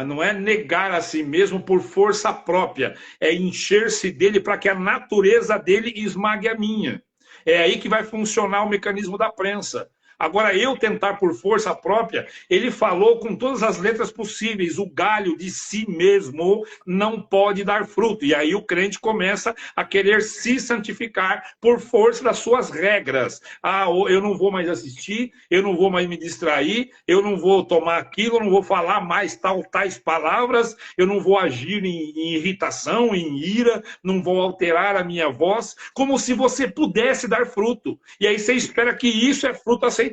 não é negar a si mesmo por força própria, é encher-se dele para que a natureza dele esmague a minha. É aí que vai funcionar o mecanismo da prensa. Agora, eu tentar por força própria, ele falou com todas as letras possíveis, o galho de si mesmo não pode dar fruto. E aí o crente começa a querer se santificar por força das suas regras. Ah, eu não vou mais assistir, eu não vou mais me distrair, eu não vou tomar aquilo, eu não vou falar mais tais palavras, eu não vou agir em irritação, em ira, não vou alterar a minha voz, como se você pudesse dar fruto. E aí você espera que isso é fruto aceitável.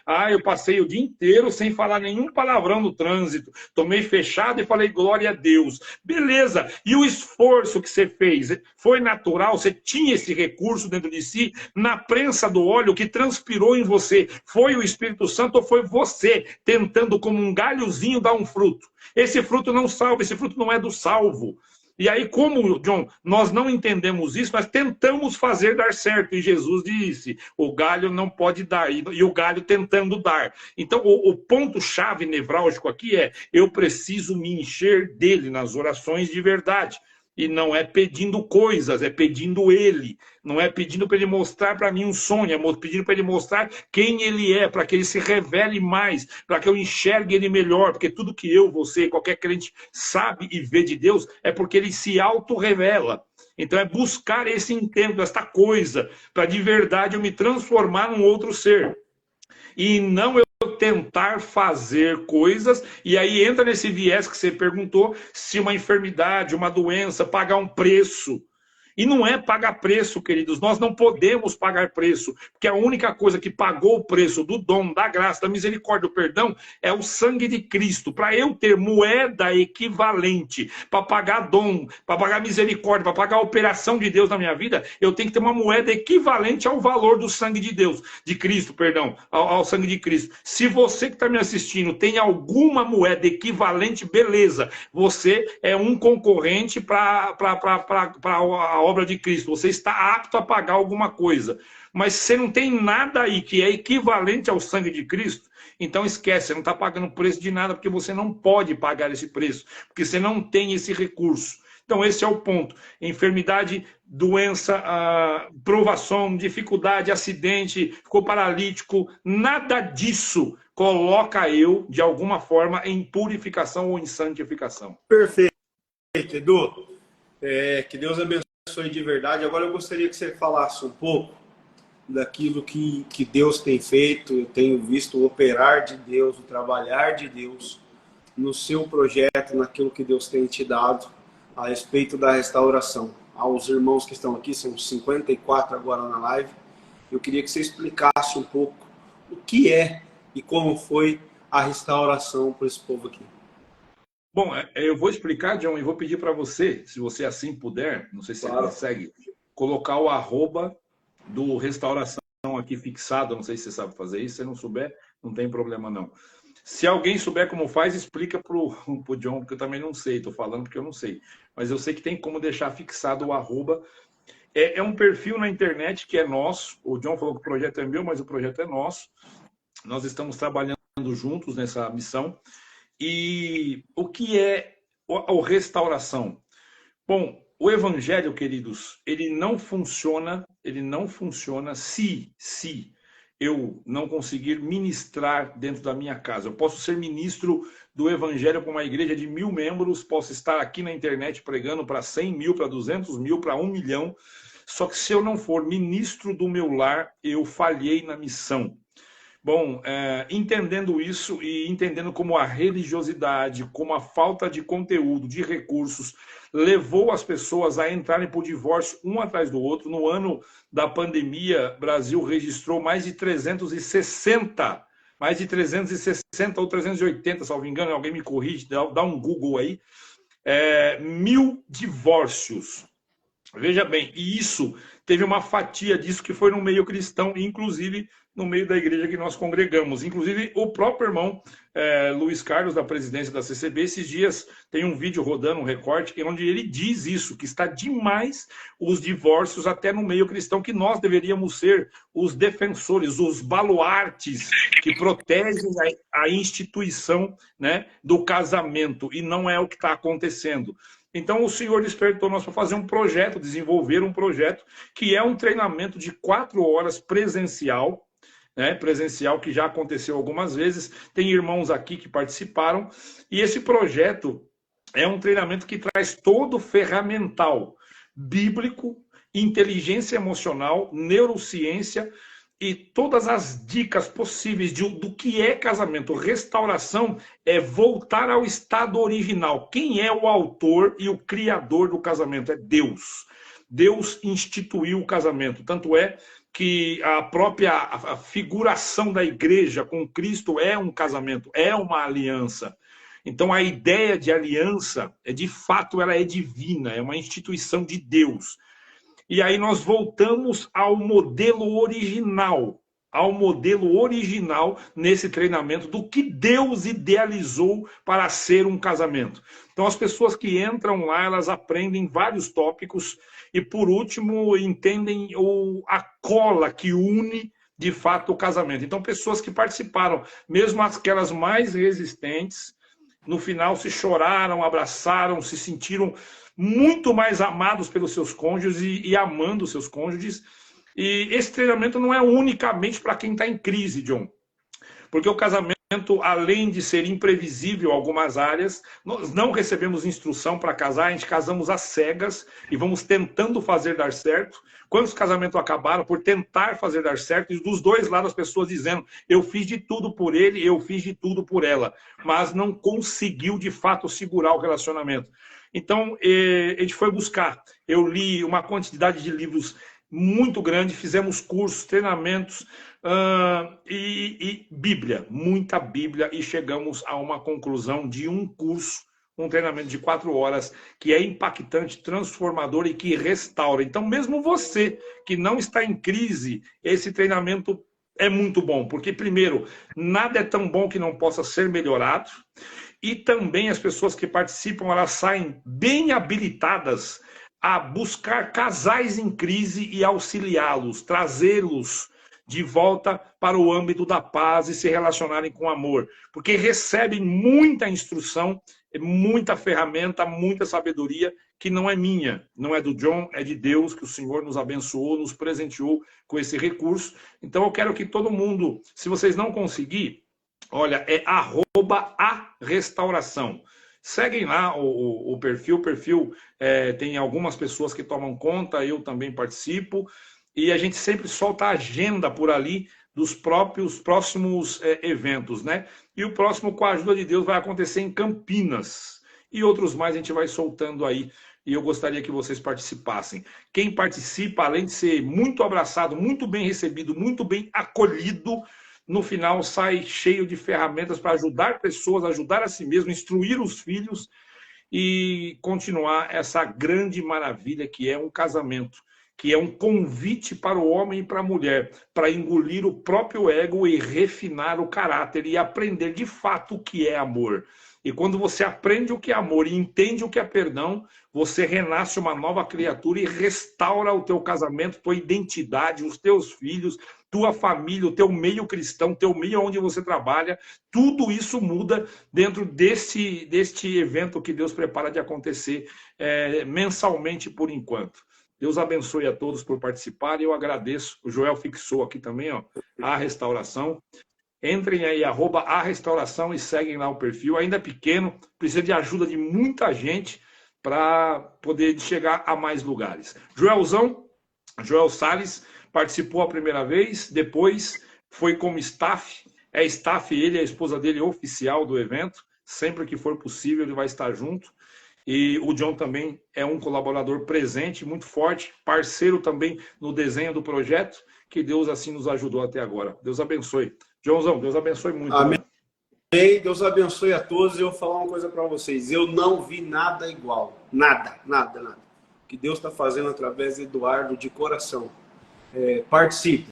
Ah, eu passei o dia inteiro sem falar nenhum palavrão no trânsito. Tomei fechado e falei glória a Deus. Beleza. E o esforço que você fez? Foi natural? Você tinha esse recurso dentro de si? Na prensa do óleo que transpirou em você, foi o Espírito Santo ou foi você tentando como um galhozinho dar um fruto? Esse fruto não salva, esse fruto não é do salvo. E aí, como, John, nós não entendemos isso, nós tentamos fazer dar certo. E Jesus disse, o galho não pode dar, e o galho tentando dar. Então, o ponto-chave nevrálgico aqui é, eu preciso me encher dele nas orações de verdade. E não é pedindo coisas, é pedindo ele. Não é pedindo para ele mostrar para mim um sonho, é pedindo para ele mostrar quem ele é, para que ele se revele mais, para que eu enxergue ele melhor, porque tudo que eu, você, qualquer crente sabe e vê de Deus é porque ele se auto-revela. Então é buscar esse intento, esta coisa, para de verdade eu me transformar num outro ser. E não eu tentar fazer coisas, e aí entra nesse viés que você perguntou, se uma enfermidade, uma doença, pagar um preço. E não é pagar preço, queridos, nós não podemos pagar preço, porque a única coisa que pagou o preço do dom, da graça, da misericórdia, do perdão, é o sangue de Cristo. Para eu ter moeda equivalente, para pagar dom, para pagar misericórdia, para pagar a operação de Deus na minha vida, eu tenho que ter uma moeda equivalente ao valor do sangue de Deus, de Cristo, perdão, ao sangue de Cristo. Se você que está me assistindo tem alguma moeda equivalente, beleza, você é um concorrente para a obra de Cristo, você está apto a pagar alguma coisa, mas você não tem nada aí que é equivalente ao sangue de Cristo, então esquece, você não está pagando preço de nada, porque você não pode pagar esse preço, porque você não tem esse recurso. Então esse é o ponto, enfermidade, doença, provação, dificuldade, acidente, ficou paralítico, nada disso coloca eu, de alguma forma, em purificação ou em santificação. Perfeito, Edu. Que Deus abençoe de verdade. Agora eu gostaria que você falasse um pouco daquilo que Deus tem feito. Eu tenho visto o operar de Deus, o trabalhar de Deus no seu projeto, naquilo que Deus tem te dado a respeito da restauração. Aos irmãos que estão aqui, são 54 agora na live, Eu queria que você explicasse um pouco o que é e como foi a restauração para esse povo aqui. Bom, eu vou explicar, John, e vou pedir para você, se você assim puder, não sei se você Claro. consegue, colocar o arroba do Restauração aqui fixado, não sei se você sabe fazer isso, se não souber, não tem problema não. Se alguém souber como faz, explica pro John, porque eu também não sei, estou falando porque eu não sei. Mas eu sei que tem como deixar fixado o arroba. É um perfil na internet que é nosso, o John falou que o projeto é meu, mas o projeto é nosso. Nós estamos trabalhando juntos nessa missão. E o que é a restauração? Bom, o evangelho, queridos, ele não funciona se eu não conseguir ministrar dentro da minha casa. Eu posso ser ministro do evangelho para uma igreja de 1.000 membros, posso estar aqui na internet pregando para 100 mil, para 200 mil, para 1 milhão. Só que se eu não for ministro do meu lar, eu falhei na missão. Bom, entendendo isso e entendendo como a religiosidade, como a falta de conteúdo, de recursos, levou as pessoas a entrarem por divórcio um atrás do outro. No ano da pandemia, o Brasil registrou mais de 360 ou 380, salvo engano, alguém me corrige, dá um Google aí, 1.000 divórcios. Veja bem, e isso teve uma fatia disso que foi no meio cristão, inclusive no meio da igreja que nós congregamos. Inclusive, o próprio irmão Luiz Carlos, da presidência da CCB, esses dias tem um vídeo rodando, um recorte, onde ele diz isso, que está demais os divórcios até no meio cristão, que nós deveríamos ser os defensores, os baluartes que protegem a instituição, né, do casamento, e não é o que está acontecendo. Então, o Senhor despertou nós para fazer um projeto, desenvolver um projeto, que é um treinamento de 4 horas presencial, né? Presencial que já aconteceu algumas vezes. Tem irmãos aqui que participaram. E esse projeto é um treinamento que traz todo o ferramental bíblico, inteligência emocional, neurociência, e todas as dicas possíveis do que é casamento. Restauração é voltar ao estado original. Quem é o autor e o criador do casamento? É Deus. Deus instituiu o casamento. Tanto é que a própria figuração da igreja com Cristo é um casamento, é uma aliança. Então a ideia de aliança, de fato, ela é divina, é uma instituição de Deus. E aí nós voltamos ao modelo original nesse treinamento do que Deus idealizou para ser um casamento. Então as pessoas que entram lá, elas aprendem vários tópicos e por último entendem a cola que une de fato o casamento. Então pessoas que participaram, mesmo aquelas mais resistentes, no final se choraram, abraçaram, se sentiram muito mais amados pelos seus cônjuges e amando os seus cônjuges. E esse treinamento não é unicamente para quem está em crise, John. Porque o casamento, além de ser imprevisível em algumas áreas, nós não recebemos instrução para casar, a gente casamos às cegas e vamos tentando fazer dar certo. Quantos casamentos acabaram por tentar fazer dar certo? E dos dois lados as pessoas dizendo, eu fiz de tudo por ele, eu fiz de tudo por ela. Mas não conseguiu, de fato, segurar o relacionamento. Então, a gente foi buscar. Eu li uma quantidade de livros muito grande, fizemos cursos, treinamentos e Bíblia, muita Bíblia, e chegamos a uma conclusão de um curso, um treinamento de 4 horas, que é impactante, transformador e que restaura. Então, mesmo você que não está em crise, esse treinamento é muito bom, porque, primeiro, nada é tão bom que não possa ser melhorado, e também as pessoas que participam, elas saem bem habilitadas a buscar casais em crise e auxiliá-los, trazê-los de volta para o âmbito da paz e se relacionarem com amor, porque recebem muita instrução, muita ferramenta, muita sabedoria, que não é minha, não é do John, é de Deus, que o Senhor nos abençoou, nos presenteou com esse recurso. Então eu quero que todo mundo, se vocês não conseguirem, olha, é @a-restauração. Seguem lá o perfil. Tem algumas pessoas que tomam conta, eu também participo. E a gente sempre solta a agenda por ali dos próximos eventos, né? E o próximo, com a ajuda de Deus, vai acontecer em Campinas. E outros mais a gente vai soltando aí. e eu gostaria que vocês participassem. Quem participa, além de ser muito abraçado, muito bem recebido, muito bem acolhido, no final sai cheio de ferramentas para ajudar pessoas, ajudar a si mesmo, instruir os filhos e continuar essa grande maravilha que é um casamento, que é um convite para o homem e para a mulher, para engolir o próprio ego e refinar o caráter e aprender de fato o que é amor. E quando você aprende o que é amor e entende o que é perdão, você renasce uma nova criatura e restaura o teu casamento, tua identidade, os teus filhos, tua família, o teu meio cristão, teu meio onde você trabalha. Tudo isso muda dentro deste evento que Deus prepara de acontecer mensalmente por enquanto. Deus abençoe a todos por participar e eu agradeço. O Joel fixou aqui também, ó, a restauração. Entrem aí, @arrestauração e seguem lá o perfil. Ainda é pequeno, precisa de ajuda de muita gente para poder chegar a mais lugares. Joel Salles, participou a primeira vez, depois foi como staff. É staff, ele e a esposa dele oficial do evento. Sempre que for possível, ele vai estar junto. E o John também é um colaborador presente, muito forte, parceiro também no desenho do projeto, que Deus assim nos ajudou até agora. Deus abençoe. Joãozão, Deus abençoe muito. Amém. Né? Deus abençoe a todos. Eu vou falar uma coisa para vocês. Eu não vi nada igual. Nada. O que Deus está fazendo através de Eduardo, de coração. Participe.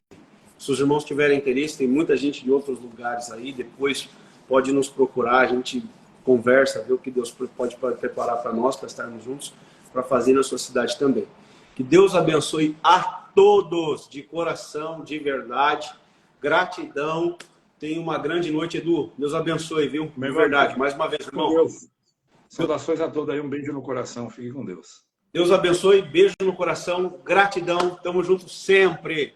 Se os irmãos tiverem interesse, tem muita gente de outros lugares aí. Depois pode nos procurar. A gente conversa, vê o que Deus pode preparar para nós, para estarmos juntos, para fazer na sua cidade também. Que Deus abençoe a todos, de coração, de verdade. Gratidão. Tenha uma grande noite, Edu. Deus abençoe, viu? De verdade. Mais uma vez, irmão. Deus. Saudações a todos aí. Um beijo no coração. Fique com Deus. Deus abençoe. Beijo no coração. Gratidão. Tamo junto sempre.